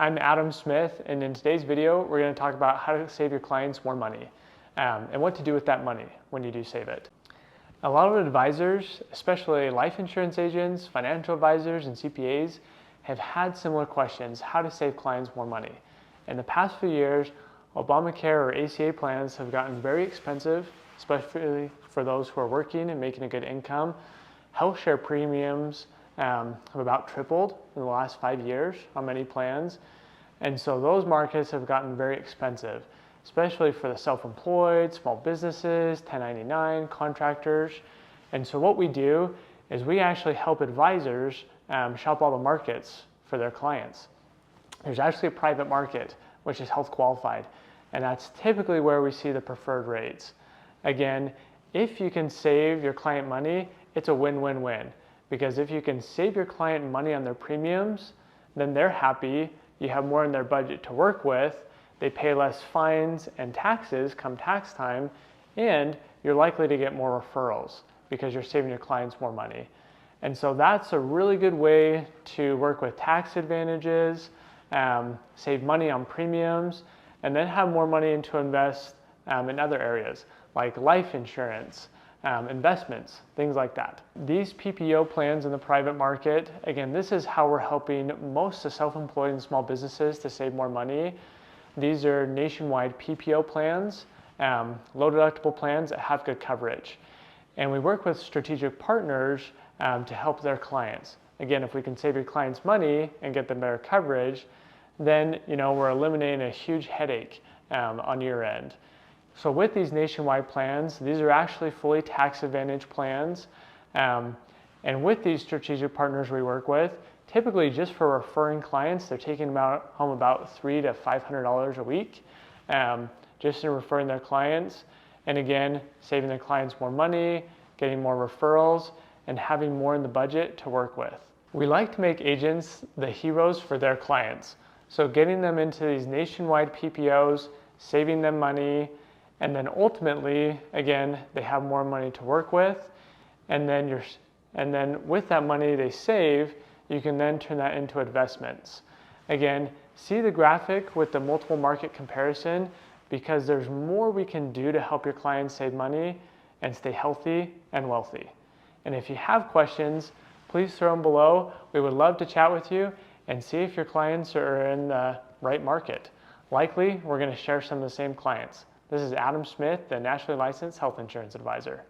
I'm Adam Smith, and in today's video, we're going to talk about how to save your clients more money and what to do with that money when you do save it. A lot of advisors, especially life insurance agents, financial advisors, and CPAs, have had similar questions: how to save clients more money. In the past few years, Obamacare or ACA plans have gotten very expensive, especially for those who are working and making a good income. Health share premiums have about tripled in the last 5 years on many plans. And so those markets have gotten very expensive, especially for the self-employed, small businesses, 1099, contractors. And so what we do is we actually help advisors shop all the markets for their clients. There's actually a private market, which is health qualified, and that's typically where we see the preferred rates. Again, if you can save your client money, it's a win-win-win. Because if you can save your client money on their premiums, then they're happy, you have more in their budget to work with, they pay less fines and taxes come tax time, and you're likely to get more referrals because you're saving your clients more money. And so that's a really good way to work with tax advantages, save money on premiums, and then have more money to invest in other areas like life insurance, investments, things like that. These PPO plans in the private market, again, this is how we're helping most of self-employed and small businesses to save more money. These are nationwide PPO plans, low deductible plans that have good coverage. And we work with strategic partners to help their clients. Again, if we can save your clients money and get them better coverage, then we're eliminating a huge headache on your end. So with these nationwide plans, these are actually fully tax advantage plans. And with these strategic partners we work with, typically just for referring clients, they're taking home about $300 to $500 a week just in referring their clients. And again, saving their clients more money, getting more referrals, and having more in the budget to work with. We like to make agents the heroes for their clients. So getting them into these nationwide PPOs, saving them money, and then ultimately, again, they have more money to work with, and then with that money they save, you can then turn that into investments. Again, see the graphic with the multiple market comparison, because there's more we can do to help your clients save money and stay healthy and wealthy. And if you have questions, please throw them below. We would love to chat with you and see if your clients are in the right market. Likely, we're going to share some of the same clients. This is Adam Smith, the nationally licensed health insurance advisor.